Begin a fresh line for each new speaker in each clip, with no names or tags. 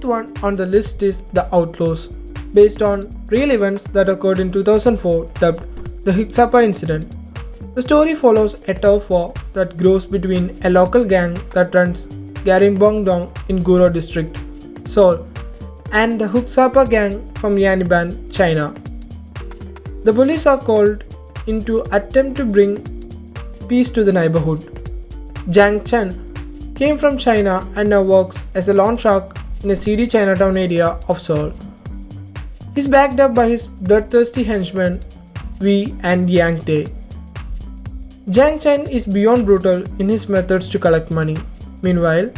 one on the list is The Outlaws, based on real events that occurred in 2004, dubbed the Hicksapa incident. The story follows a turf war that grows between a local gang that runs Garimbongdong in Guro district, Seoul, and the Hicksapa gang from Yaniban, China. The police are called in to attempt to bring peace to the neighborhood. Jiang Chen came from China and now works as a loan shark in a seedy Chinatown area of Seoul. He's backed up by his bloodthirsty henchmen Wei and Yang Tae. Jiang Chen is beyond brutal in his methods to collect money. Meanwhile,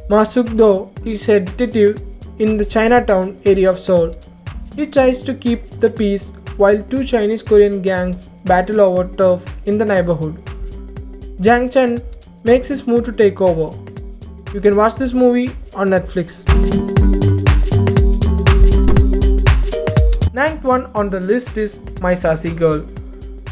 Ma Suk-do is a detective in the Chinatown area of Seoul. He tries to keep the peace while two Chinese-Korean gangs battle over turf in the neighborhood. Jiang Chen makes his move to take over. You can watch this movie on Netflix. Ninth one on the list is My Sassy Girl,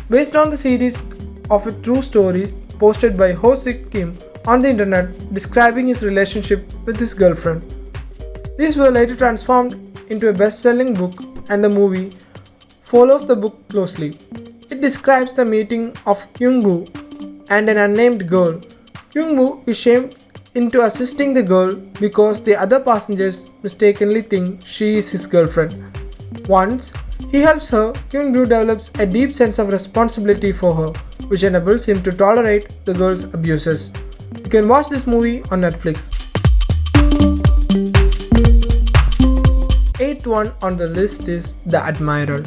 based on the series of a true stories posted by Ho Sik Kim on the internet describing his relationship with his girlfriend. These were later transformed into a best-selling book, and the movie follows the book closely. It describes the meeting of Kyung-gu and an unnamed girl. Kyung-gu is shamed into assisting the girl because the other passengers mistakenly think she is his girlfriend. Once he helps her, Kyung-gu develops a deep sense of responsibility for her, which enables him to tolerate the girl's abuses. You can watch this movie on Netflix. Eighth one on the list is The Admiral.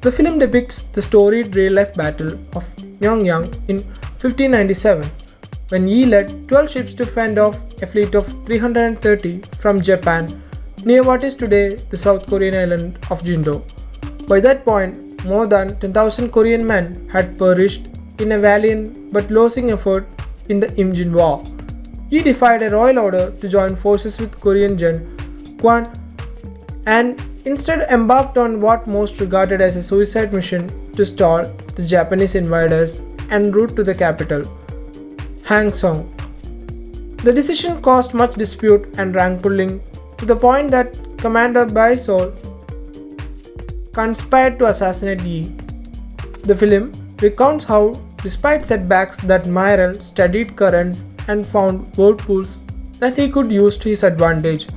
The film depicts the storied real-life battle of Pyongyang in 1597, when Yi led 12 ships to fend off a fleet of 330 from Japan near what is today the South Korean island of Jindo. By that point, more than 10,000 Korean men had perished in a valiant but losing effort in the Imjin War. Yi defied a royal order to join forces with Korean Gen Kwan and instead embarked on what most regarded as a suicide mission to stall the Japanese invaders en route to the capital, Hangzhou. The decision caused much dispute and rank pulling to the point that Commander Bai Sol conspired to assassinate Yi. The film recounts how, despite setbacks, the Admiral studied currents and found whirlpools that he could use to his advantage.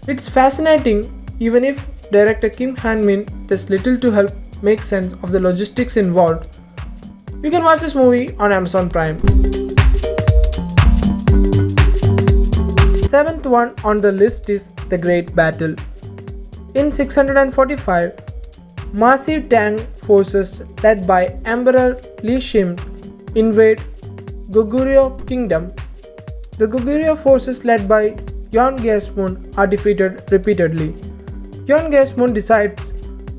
It's fascinating, even if director Kim Han-min does little to help make sense of the logistics involved. You can watch this movie on Amazon Prime. Seventh one on the list is The Great Battle. In 645, massive Tang forces led by Emperor Li Shim invade Goguryeo Kingdom. The Goguryeo forces led by Yeon Gaesmun are defeated repeatedly. Yeon Gaesmun decides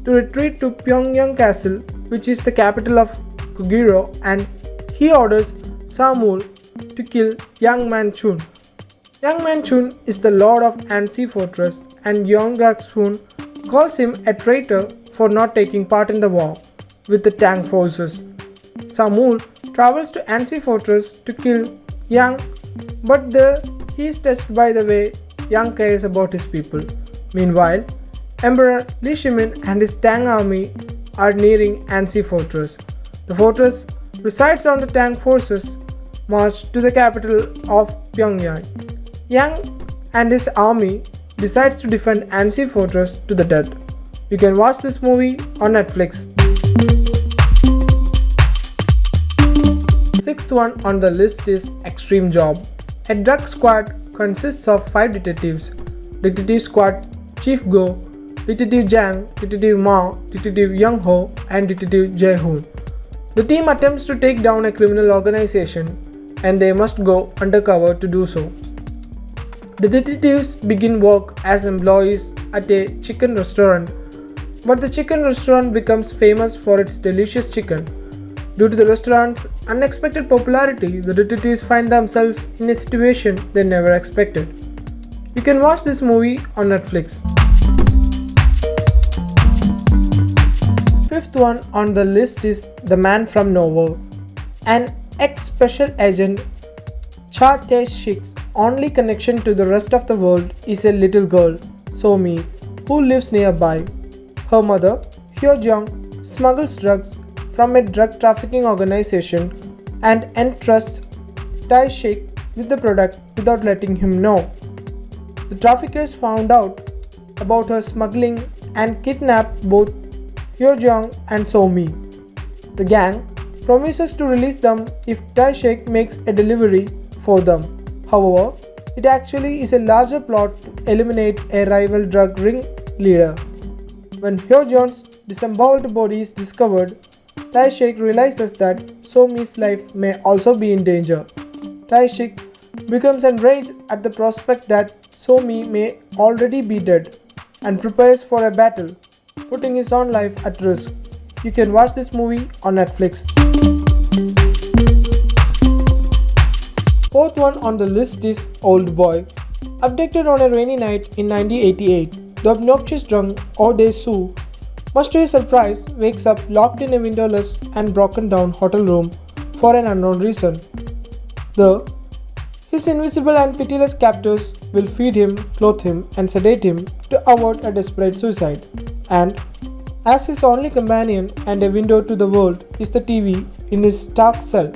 to retreat to Pyongyang Castle, which is the capital of Goguryeo, and he orders Samul to kill Yang Man-chun. Yang Man-chun is the lord of Ansi Fortress, and Yeon Gaesmun calls him a traitor for not taking part in the war with the Tang forces. Samul travels to Ansi Fortress to kill Yang, but there he is touched by the way Yang cares about his people. Meanwhile, Emperor Li Shimin and his Tang army are nearing Ansi Fortress. The fortress resides on the Tang forces march to the capital of Pyongyang. Yang and his army decides to defend Ansi Fortress to the death. You can watch this movie on Netflix. Sixth one on the list is Extreme Job. A drug squad consists of 5 detectives: Detective Squad Chief Go, Detective Jang, Detective Ma, Detective Young Ho, and Detective Jae Hoon. The team attempts to take down a criminal organization, and they must go undercover to do so. The detectives begin work as employees at a chicken restaurant, but the chicken restaurant becomes famous for its delicious chicken. Due to the restaurant's unexpected popularity, the detectives find themselves in a situation they never expected. You can watch this movie on Netflix. Fifth one on the list is The Man from Nowhere. An ex-special agent, Cha Tae-shik's only connection to the rest of the world is a little girl, So-mi, who lives nearby. Her mother, Hyo-jung, smuggles drugs from a drug trafficking organization and entrusts Tae-shik with the product without letting him know. The traffickers found out about her smuggling and kidnap both Hyo-jung and So-mi. The gang promises to release them if Tae-shik makes a delivery for them. However, it actually is a larger plot to eliminate a rival drug ringleader. When Hyo-jung's disemboweled body is discovered, Tae-shik realizes that So-mi's life may also be in danger. Tae-shik becomes enraged at the prospect that So-mi may already be dead and prepares for a battle, putting his own life at risk. You can watch this movie on Netflix. Fourth one on the list is Old Boy. Abducted on a rainy night in 1988, the obnoxious drunk Oh Dae-soo, much to his surprise, wakes up locked in a windowless and broken down hotel room for an unknown reason. His invisible and pitiless captors will feed him, clothe him, and sedate him to avert a desperate suicide. And as his only companion and a window to the world is the TV in his dark cell.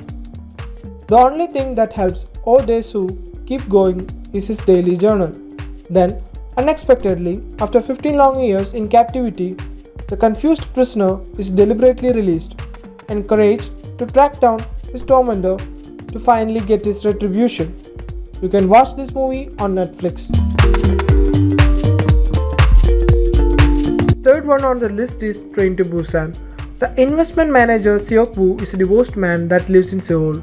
The only thing that helps Oh Dae-soo keep going is his daily journal. Then, unexpectedly, after 15 long years in captivity, the confused prisoner is deliberately released, encouraged to track down his tormentor to finally get his retribution. You can watch this movie on Netflix. Third one on the list is Train to Busan. The investment manager Seok-woo is a divorced man that lives in Seoul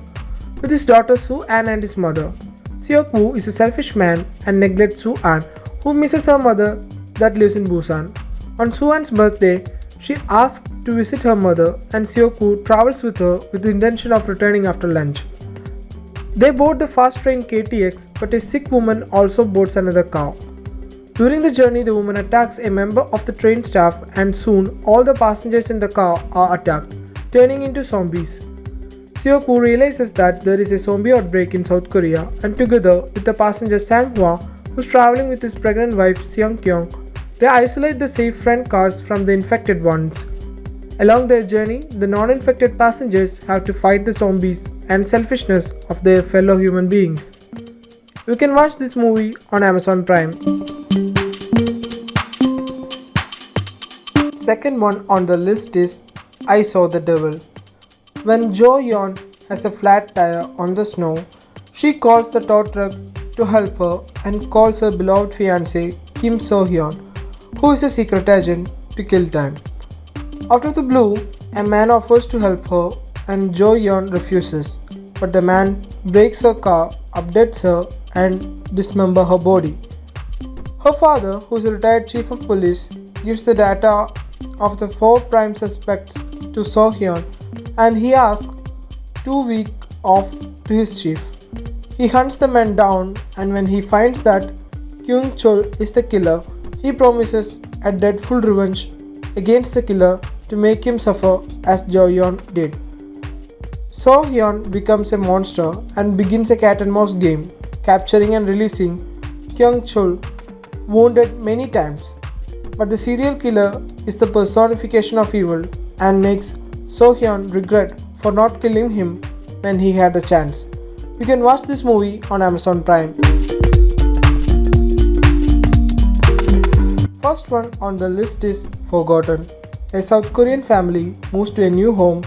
with his daughter Soo-an and his mother. Seok-woo is a selfish man and neglects Soo-an, who misses her mother that lives in Busan. On Soo-an's birthday, she asks to visit her mother and Seok-woo travels with her with the intention of returning after lunch. They board the fast train KTX, but a sick woman also boards another car. During the journey, the woman attacks a member of the train staff and soon all the passengers in the car are attacked, turning into zombies. Seok-woo realizes that there is a zombie outbreak in South Korea and together with the passenger Sang-hwa, who is traveling with his pregnant wife Seong-kyung, they isolate the safe front cars from the infected ones. Along their journey, the non-infected passengers have to fight the zombies and selfishness of their fellow human beings. You can watch this movie on Amazon Prime. Second one on the list is I Saw the Devil. When Jo Yeon has a flat tire on the snow, she calls the tow truck to help her and calls her beloved fiancé Kim So-hyun, who is a secret agent, to kill time. Out of the blue, a man offers to help her and Jo Yeon refuses, but the man breaks her car, abducts her and dismembers her body. Her father, who is a retired chief of police, gives the data of the 4 prime suspects to So-hyun and he asks 2 weeks off to his chief. He hunts the men down and when he finds that Kyung-chul is the killer, he promises a dreadful revenge against the killer to make him suffer as Jo Yeon did. So-hyun becomes a monster and begins a cat and mouse game, capturing and releasing Kyung-chul, wounded many times. But the serial killer is the personification of evil and makes So-hyun regret for not killing him when he had the chance. You can watch this movie on Amazon Prime. First one on the list is Forgotten. A South Korean family moves to a new home.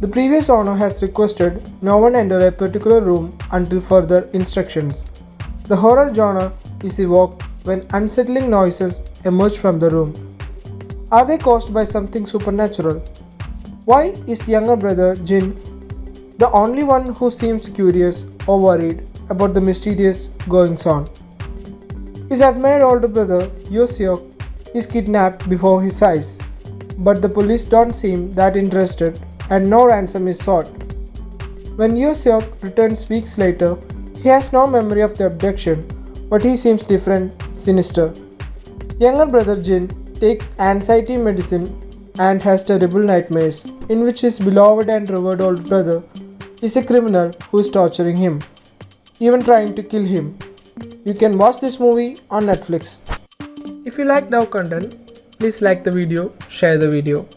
The previous owner has requested no one enter a particular room until further instructions. The horror genre is evoked when unsettling noises emerge from the room. Are they caused by something supernatural? Why is younger brother Jin the only one who seems curious or worried about the mysterious goings-on? His admired older brother Yo-seok is kidnapped before his eyes, but the police don't seem that interested and no ransom is sought. When Yo-seok returns weeks later, he has no memory of the abduction, but he seems different, sinister. Younger brother Jin takes anxiety medicine and has terrible nightmares in which his beloved and revered older brother is a criminal who is torturing him, even trying to kill him. You can watch this movie on Netflix. If you liked our content, please like the video, share the video.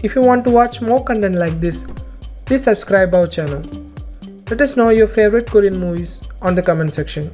If you want to watch more content like this, please subscribe our channel. Let us know your favorite Korean movies on the comment section.